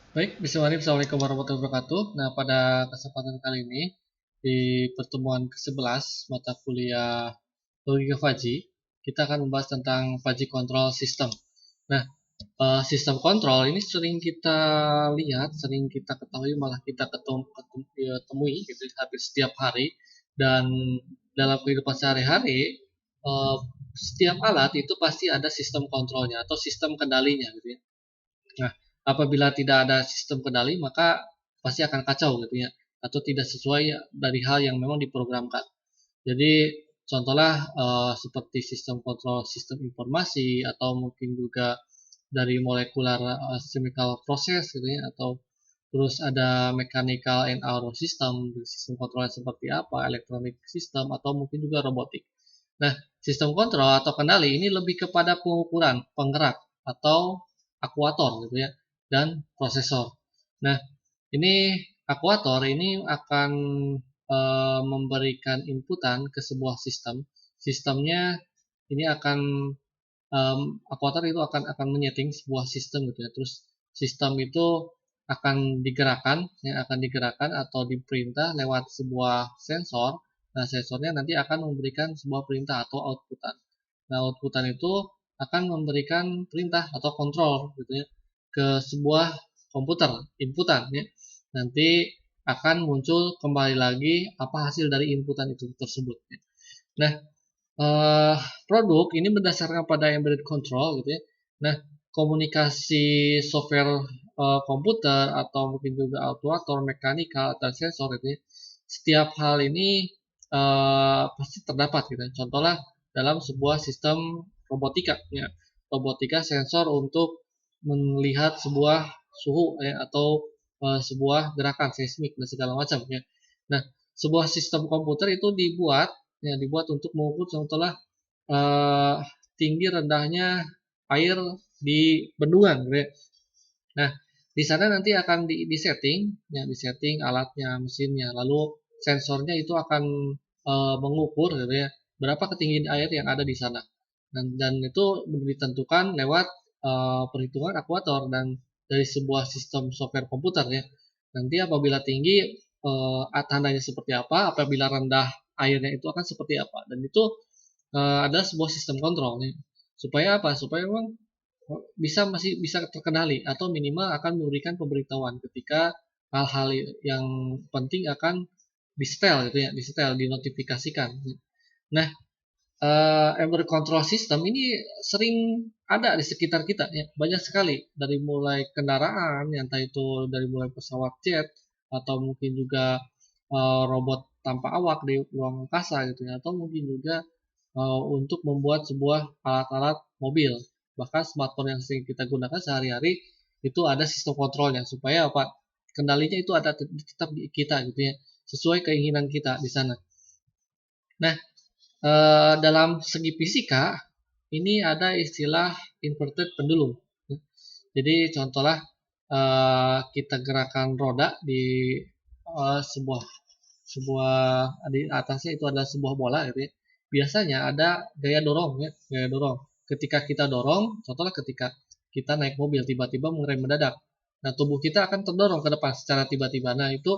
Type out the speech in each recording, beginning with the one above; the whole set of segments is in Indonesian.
Baik, bismillahirrahmanirrahim. Assalamualaikum warahmatullahi wabarakatuh. Nah, pada kesempatan kali ini, di pertemuan ke-11 mata kuliah Logika Fuzzy, kita akan membahas tentang Fuzzy Control System. Nah, sistem kontrol ini sering kita lihat, sering kita ketahui, malah kita temui gitu, hampir setiap hari. Dan dalam kehidupan sehari-hari, eh, setiap alat itu pasti ada sistem kontrolnya atau sistem kendalinya gitu ya. Nah, apabila tidak ada sistem kendali, maka pasti akan kacau gitu ya, atau tidak sesuai dari hal yang memang diprogramkan. Jadi contohlah seperti sistem kontrol sistem informasi atau mungkin juga dari molekular chemical process gitu ya, atau terus ada mechanical and auto system, sistem kontrolnya seperti apa, electronic system, atau mungkin juga robotik. Nah, sistem kontrol atau kendali ini lebih kepada pengukuran penggerak atau akuator gitu ya, dan prosesor. Nah, ini akuator ini akan memberikan inputan ke sebuah sistem. Sistemnya ini akan akuator itu akan menyeting sebuah sistem gitu ya. Terus sistem itu akan digerakkan atau diperintah lewat sebuah sensor. Nah, sensornya nanti akan memberikan sebuah perintah atau outputan. Nah, outputan itu akan memberikan perintah atau kontrol gitu ya ke sebuah komputer, inputan ya. Nanti akan muncul kembali lagi apa hasil dari inputan itu tersebut ya. Nah, eh, produk ini berdasarkan pada embedded control gitu ya. Nah, komunikasi software komputer atau mungkin juga actuator, mekanikal atau sensor itu ya, setiap hal ini pasti terdapat gitu. Contohnya dalam sebuah sistem robotika ya. Robotika sensor untuk melihat sebuah suhu ya, atau sebuah gerakan seismik dan segala macam ya. Nah, sebuah sistem komputer itu dibuat untuk mengukur contohnya eh, tinggi rendahnya air di bendungan gitu ya. Nah, di sana nanti akan disetting ya, disetting alatnya, mesinnya, lalu sensornya itu akan mengukur gitu ya, berapa ketinggian air yang ada di sana. Dan itu ditentukan lewat perhitungan akuator dan dari sebuah sistem software komputer ya. Nanti apabila tinggi tandanya seperti apa, apabila rendah airnya itu akan seperti apa. Dan itu adalah sebuah sistem kontrol nih. Supaya apa? Supaya memang masih bisa terkendali atau minimal akan memberikan pemberitahuan ketika hal-hal yang penting akan di-setel gitu ya, di-setel, dinotifikasikan. Nah, ember control system ini sering ada di sekitar kita ya, banyak sekali dari mulai kendaraan, yang entah itu dari mulai pesawat jet atau mungkin juga robot tanpa awak di ruang angkasa gitu ya, atau mungkin juga untuk membuat sebuah alat-alat mobil, bahkan smartphone yang sering kita gunakan sehari-hari itu ada sistem kontrolnya supaya apa, kendalinya itu ada tetap di kita gitu ya, sesuai keinginan kita di sana. Nah, dalam segi fisika ini ada istilah inverted pendulum. Jadi contohlah kita gerakan roda di sebuah sebuah di atasnya itu adalah sebuah bola gitu ya. Biasanya ada gaya dorong ya, gaya dorong. Ketika kita dorong, contohnya ketika kita naik mobil tiba-tiba mengerem mendadak. Nah, tubuh kita akan terdorong ke depan secara tiba-tiba. Nah, itu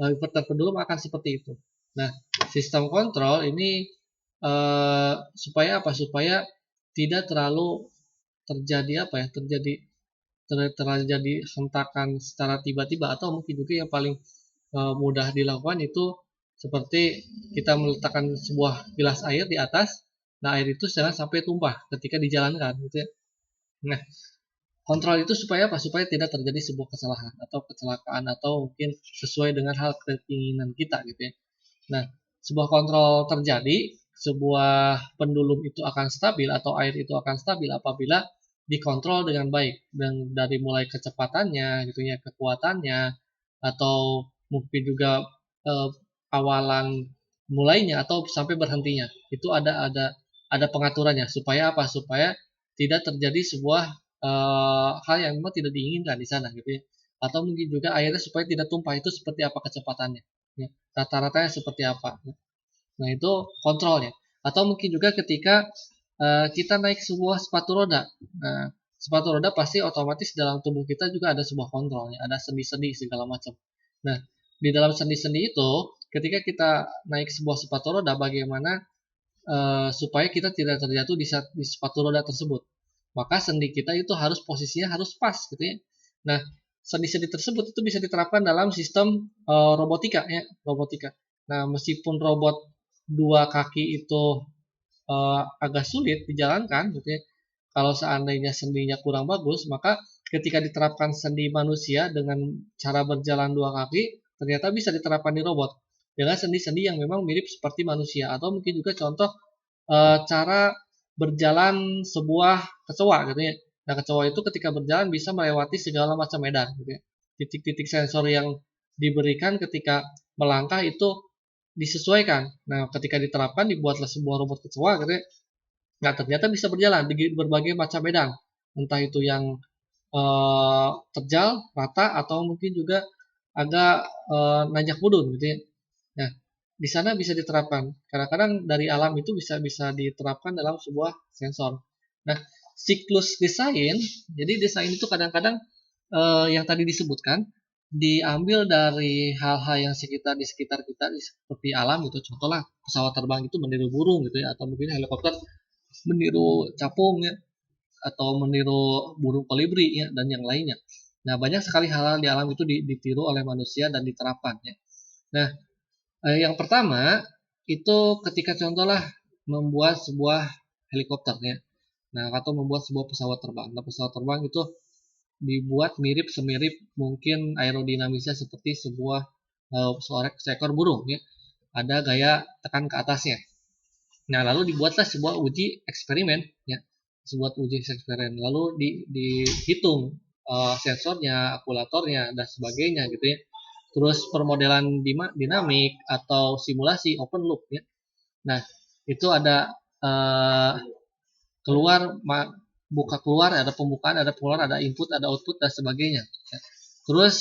inverter pendulum akan seperti itu. Nah, sistem kontrol ini supaya apa? Supaya tidak terlalu terjadi apa ya? Terjadi hentakan secara tiba-tiba, atau mungkin juga yang paling mudah dilakukan itu seperti kita meletakkan sebuah gelas air di atas. Nah, air itu jangan sampai tumpah ketika dijalankan gitu ya. Nah, kontrol itu supaya apa? Supaya tidak terjadi sebuah kesalahan atau kecelakaan atau mungkin sesuai dengan hal keinginan kita gitu ya. Nah, sebuah kontrol terjadi, sebuah pendulum itu akan stabil atau air itu akan stabil apabila dikontrol dengan baik, dan dari mulai kecepatannya gitu ya, kekuatannya, atau mungkin juga eh, awalan mulainya atau sampai berhentinya. Itu ada pengaturannya supaya apa? Supaya tidak terjadi sebuah hal yang memang tidak diinginkan di sana gitu ya. Atau mungkin juga airnya supaya tidak tumpah, itu seperti apa kecepatannya. Ya, rata-ratanya seperti apa. Nah, itu kontrolnya. Atau mungkin juga ketika kita naik sebuah sepatu roda. Nah, sepatu roda pasti otomatis dalam tubuh kita juga ada sebuah kontrolnya, ada sendi-sendi segala macam. Nah, di dalam sendi-sendi itu, ketika kita naik sebuah sepatu roda, bagaimana supaya kita tidak terjatuh di sepatu roda tersebut. Maka sendi kita itu harus posisinya harus pas gitu ya. Nah, sendi-sendi tersebut itu bisa diterapkan dalam sistem robotika ya, robotika. Nah, meskipun robot dua kaki itu agak sulit dijalankan gitu ya. Kalau seandainya sendinya kurang bagus, maka ketika diterapkan sendi manusia dengan cara berjalan dua kaki, ternyata bisa diterapkan di robot dengan sendi-sendi yang memang mirip seperti manusia. Atau mungkin juga contoh cara berjalan sebuah kecoa gitu ya. Nah, kecoa itu ketika berjalan bisa melewati segala macam medan gitu ya. Titik-titik sensor yang diberikan ketika melangkah itu disesuaikan. Nah, ketika diterapkan dibuatlah sebuah robot kecoa gitu ya. Nah, ternyata bisa berjalan di berbagai macam medan. Entah itu yang terjal, rata, atau mungkin juga agak nanjak mudun gitu ya. Nah, di sana bisa diterapkan. Kadang-kadang dari alam itu bisa diterapkan dalam sebuah sensor. Nah, siklus desain, jadi desain itu kadang-kadang yang tadi disebutkan diambil dari hal-hal yang di sekitar kita seperti alam gitu. Contohlah pesawat terbang itu meniru burung gitu ya, atau mungkin helikopter meniru capung ya, atau meniru burung kolibri ya, dan yang lainnya. Nah, banyak sekali hal-hal di alam itu ditiru oleh manusia dan diterapkan ya. Nah, yang pertama itu ketika contohlah membuat sebuah helikopter ya. Nah, atau membuat sebuah pesawat terbang. Nah, pesawat terbang itu dibuat semirip mungkin aerodinamisnya seperti sebuah seekor burung ya. Ada gaya tekan ke atasnya. Nah, lalu dibuatlah sebuah uji eksperimen ya. Sebuah uji eksperimen. Lalu dihitung sensornya, akulatornya dan sebagainya gitu ya. Terus permodelan dinamik atau simulasi open loop ya. Nah, itu ada buka keluar, ada pembukaan, ada pengeluaran, ada input, ada output dan sebagainya. Ya. Terus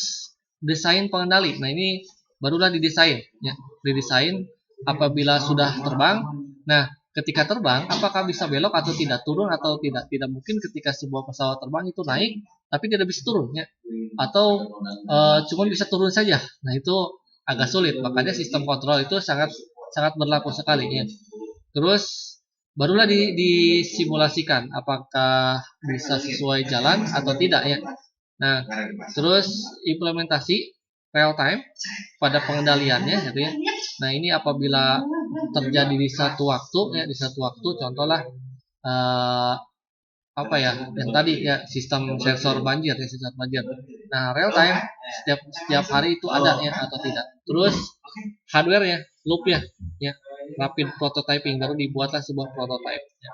desain pengendali. Nah, ini barulah didesain ya. Didesain apabila sudah terbang. Nah, ketika terbang apakah bisa belok atau tidak, turun atau tidak. Tidak mungkin ketika sebuah pesawat terbang itu naik tapi tidak bisa turun ya. Atau cuma bisa turun saja. Nah, itu agak sulit. Makanya sistem kontrol itu sangat sangat berlaku sekali ya. Terus barulah disimulasikan apakah bisa sesuai jalan atau tidak ya. Nah, terus implementasi real time pada pengendaliannya gitu ya. Nah, ini apabila terjadi di satu waktu ya, di satu waktu contohlah apa ya yang tadi ya, sistem sensor banjir ya, sensor banjir. Nah, real time setiap hari itu ada ya atau tidak. Terus hardware ya, loop ya rapid prototyping, baru dibuatlah sebuah prototype ya.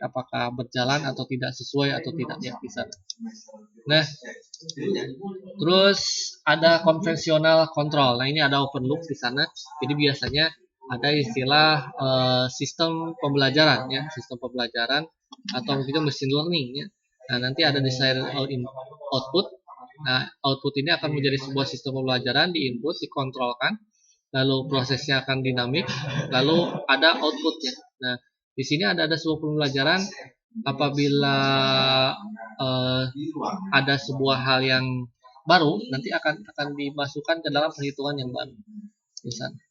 Apakah berjalan atau tidak, sesuai atau tidak ya di sana. Nah, terus ada konvensional control. Nah, ini ada open loop di sana. Jadi biasanya ada istilah sistem pembelajaran ya, sistem pembelajaran atau mungkin machine learning ya. Nah, nanti ada desired output. Nah, output ini akan menjadi sebuah sistem pembelajaran, di input, dikontrolkan, lalu prosesnya akan dinamik, lalu ada outputnya. Nah, di sini ada sebuah pembelajaran apabila ada sebuah hal yang baru, nanti akan dimasukkan ke dalam perhitungan yang baru. Misalnya.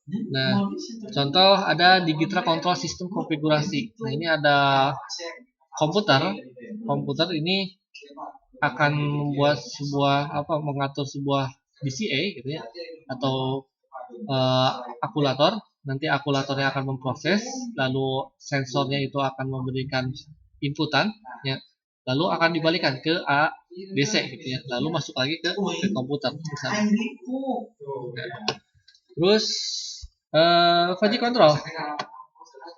Nah, contoh ada digital control system konfigurasi. Nah, ini ada komputer ini akan membuat mengatur sebuah DCA gitu ya, atau akulator. Nanti akulatornya akan memproses, lalu sensornya itu akan memberikan inputan ya, lalu akan dibalikan ke ADC gitu ya, lalu masuk lagi ke komputer misalnya. Nah, terus Fuzzy control.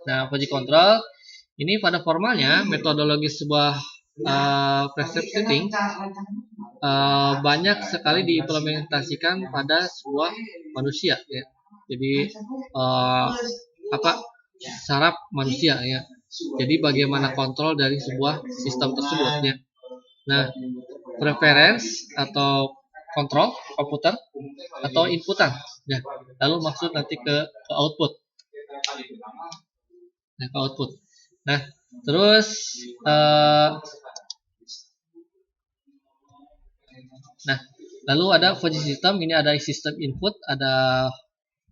Nah, fuzzy control ini pada formalnya metodologi sebuah prescripting banyak sekali diimplementasikan pada sebuah manusia ya. Jadi saraf manusia ya. Jadi bagaimana kontrol dari sebuah sistem tersebut ya. Nah, preference atau kontrol komputer atau inputan ya. Lalu maksud nanti ke output. Nah, ke output. Nah, terus Nah, lalu ada fuzzy system, ini ada sistem input, ada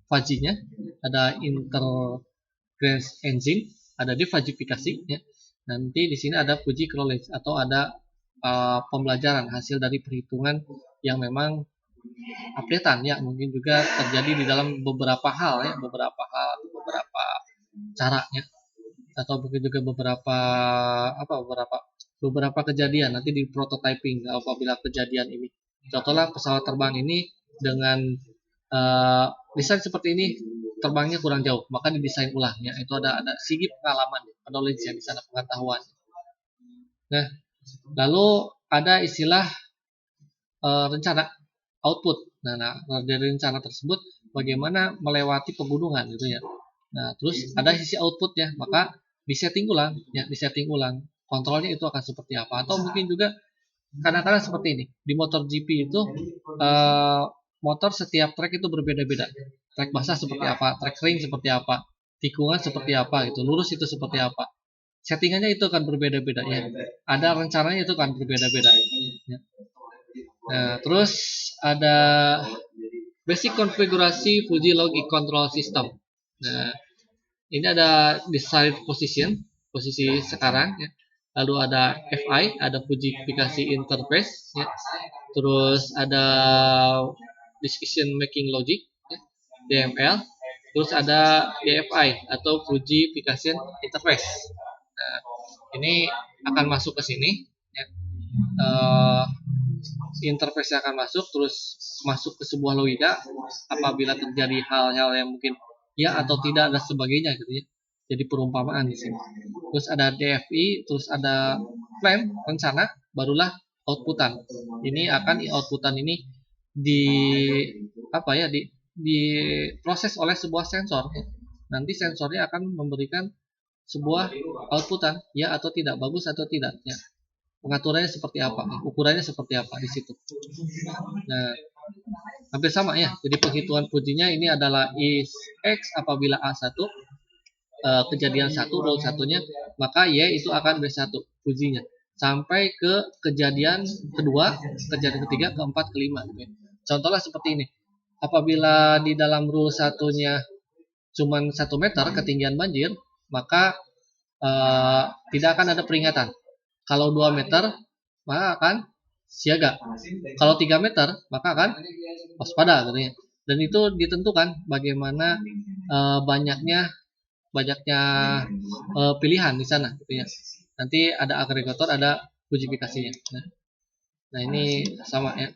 fuzzy-nya, ada interference engine, ada defuzifikasi ya. Nanti di sini ada fuzzy knowledge atau ada pembelajaran hasil dari perhitungan yang memang updatean ya, mungkin juga terjadi di dalam beberapa hal ya, beberapa caranya, atau mungkin juga beberapa kejadian nanti di prototyping apabila kejadian ini. Contohnya pesawat terbang ini dengan desain seperti ini terbangnya kurang jauh, maka didesain ulang ya. Itu ada segi pengalaman, knowledge ya di sana, pengetahuan. Nah, lalu ada istilah rencana output. Nah, dari rencana tersebut bagaimana melewati pegunungan gitu ya. Nah, terus ada sisi output ya, maka disetting ulang ya, disetting ulang. Kontrolnya itu akan seperti apa, atau mungkin juga kadang-kadang seperti ini. Di motor GP itu motor setiap track itu berbeda-beda. Track basah seperti apa, track kering seperti apa, tikungan seperti apa gitu, lurus itu seperti apa. Settingannya itu akan berbeda-beda ya. Ada rencananya itu akan berbeda-beda ya. Nah, terus ada basic konfigurasi Fuji Logic Control System. Nah, ini ada desired position, posisi sekarang ya. Lalu ada FI, ada Fujifikasi Interface ya. Terus ada Decision Making Logic ya, DML. Terus ada DFI atau Fujifikation Interface. Nah, ini akan masuk ke sini ya. Interface akan masuk, terus masuk ke sebuah logika apabila terjadi hal-hal yang mungkin ya atau tidak dan sebagainya gitu ya. Jadi perumpamaan di sini. Terus ada DFI, terus ada plan, rencana, barulah outputan. Ini akan outputan ini diproses oleh sebuah sensor. Nanti sensornya akan memberikan sebuah outputan ya atau tidak, bagus atau tidak ya. Pengaturannya seperti apa, ukurannya seperti apa di situ. Nah, hampir sama ya. Jadi penghitungan Fujinya ini adalah is X apabila A1 kejadian 1 roll satunya, maka Y itu akan B1 Fujinya sampai ke kejadian kedua, kejadian ketiga, keempat, kelima gitu ya. Contohnya seperti ini. Apabila di dalam rule satunya cuma 1 meter ketinggian banjir, maka tidak akan ada peringatan. Kalau 2 meter, maka akan siaga. Kalau 3 meter, maka akan waspada gitu ya. Dan itu ditentukan bagaimana banyaknya pilihan di sana gitu ya. Nanti ada agregator, ada Fujifikasinya. Nah, ini sama ya.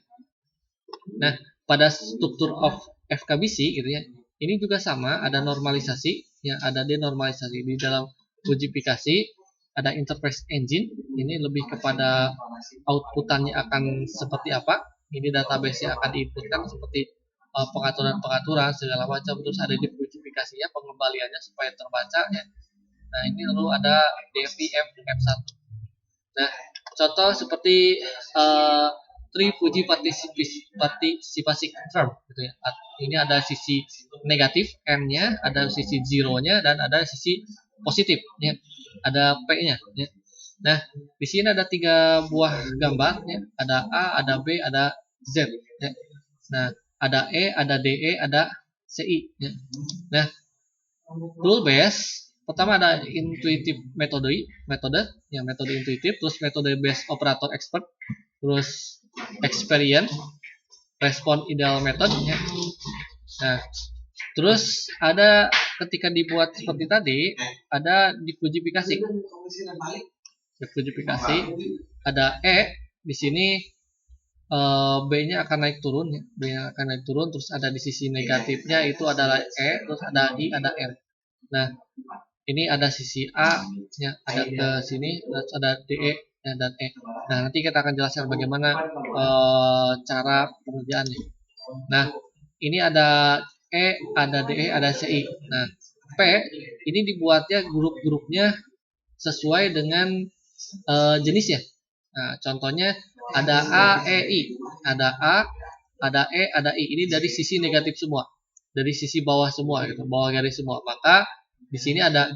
Nah, pada struktur of FKBC gitu ya. Ini juga sama, ada normalisasi ya, ada denormalisasi di dalam Fujifikasi. Ada interface engine, ini lebih kepada outputannya akan seperti apa. Ini database yang akan diinputkan seperti pengaturan-pengaturan segala macam. Terus ada defuzifikasinya, pengembaliannya supaya terbaca ya. Nah, ini lalu ada DFI F1. Nah, contoh seperti Tree Fuji Participation Term gitu ya. Ini ada sisi negatif M-nya, ada sisi zero-nya, dan ada sisi positif ya. Ada P-nya ya. Nah, di sini ada 3 buah gambar ya. Ada A, ada B, ada Z ya. Nah, ada E, ada DE, ada CI ya. Nah, rule base pertama ada intuitive metode yang metode intuitif, terus metode based operator expert, terus experience, respond ideal method ya. Nah, terus ada ketika dibuat seperti tadi, ada difujifikasi. Difujifikasi, ada E di sini B-nya akan naik turun ya. B-nya akan naik turun, terus ada di sisi negatifnya itu adalah E, terus ada I, ada R. Nah, ini ada sisi A ya, ada ke sini, terus ada DE ya, dan E. Nah, nanti kita akan jelaskan bagaimana cara pengerjaannya. Nah, ini ada E, ada DE, ada CI. Nah, P ini dibuatnya grup-grupnya sesuai dengan jenisnya. Nah, contohnya ada A, E, I. Ada A, ada E, ada I. Ini dari sisi negatif semua. Dari sisi bawah semua gitu, bawah garis semua. Maka di sini ada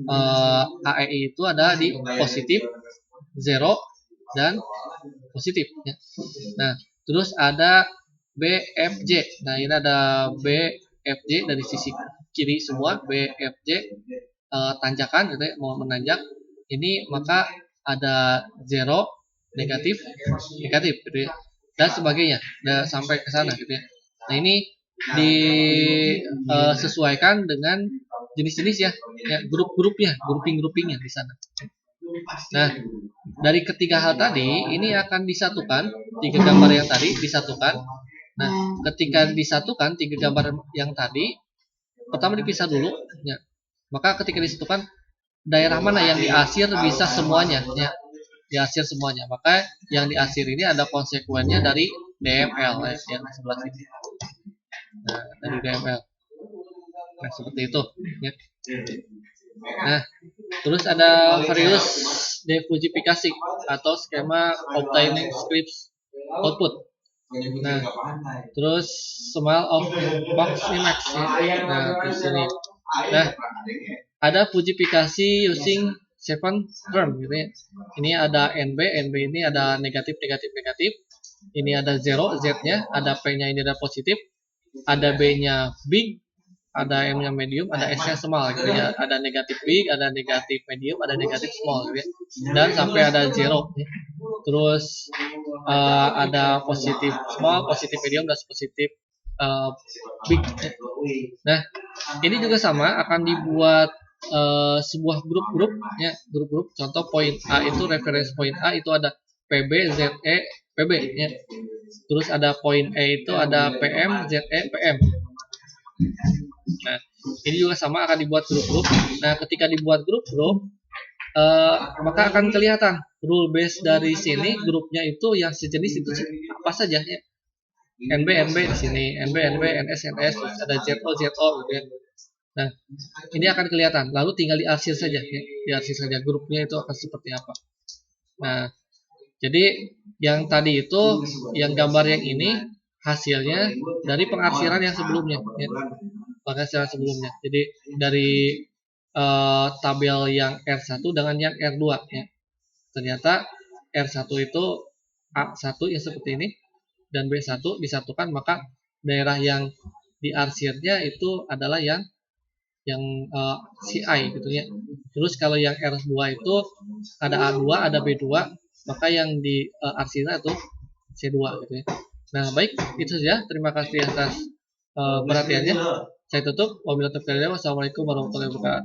A, E, I itu ada di positif, zero, dan positif ya. Nah, Terus ada BFJ. Nah, ini ada BFJ dari sisi kiri semua, BFJ tanjakan gitu ya, mau menanjak. Ini maka ada 0, negatif, negatif gitu ya. Dan sebagainya. Dan sampai ke sana gitu ya. Nah, ini disesuaikan dengan jenis-jenis ya, grup-grupnya, grouping-groupingnya di sana. Nah, dari ketiga hal tadi ini akan disatukan, tiga gambar yang tadi disatukan. Nah, ketika disatukan tiga gambar yang tadi, pertama dipisah dulu ya. Maka ketika disatukan, daerah mana yang diarsir bisa semuanya ya, diarsir semuanya. Maka yang diarsir ini ada konsekuennya dari DML ya, yang sebelah sini. Nah, dari DML. Nah, seperti itu ya. Nah, terus ada various defugifikasi atau skema obtaining scripts output. Nah, terus small of box Emacs ya. Nah, di sini. Nah, ada fugifikasi using 7 term gitu ya. Ini ada NB, NB ini ada negatif, negatif, negatif. Ini ada 0, Z-nya, ada P-nya ini ada positif, ada B-nya big, ada M-nya medium, ada S-nya small gitu ya. Ada negatif big, ada negatif medium, ada negatif small gitu ya. Dan sampai ada 0 ya. Terus ada positif small, positif medium, dan positif big. Nah, ini juga sama akan dibuat sebuah grup-grup ya, grup-grup. Contoh poin A itu reference point A itu ada PB, ZE, PB ya. Terus ada poin E itu ada PM, ZE, PM. Nah, ini juga sama akan dibuat grup-grup. Nah, ketika dibuat grup-grup, maka akan kelihatan rule base dari sini grupnya itu yang sejenis itu apa saja ya. NB, NB di sini, NB, NB, NS, NS, terus ada ZO, ZO gitu ya. Nah, ini akan kelihatan. Lalu tinggal diarsir saja ya. Diarsir saja grupnya itu akan seperti apa. Nah, jadi yang tadi itu, yang gambar yang ini hasilnya dari pengarsiran yang sebelumnya ya. Pengarsiran sebelumnya. Jadi dari tabel yang R1 dengan yang R2 ya. Ternyata R1 itu A1 ya seperti ini dan B1 disatukan, maka daerah yang diarsirnya itu adalah yang CI gitu ya. Terus kalau yang R2 itu ada A2, ada B2, maka yang diarsirnya itu C2 gitu ya. Nah, baik, itu saja. Terima kasih atas perhatiannya. Saya tutup. Wassalamualaikum warahmatullahi wabarakatuh.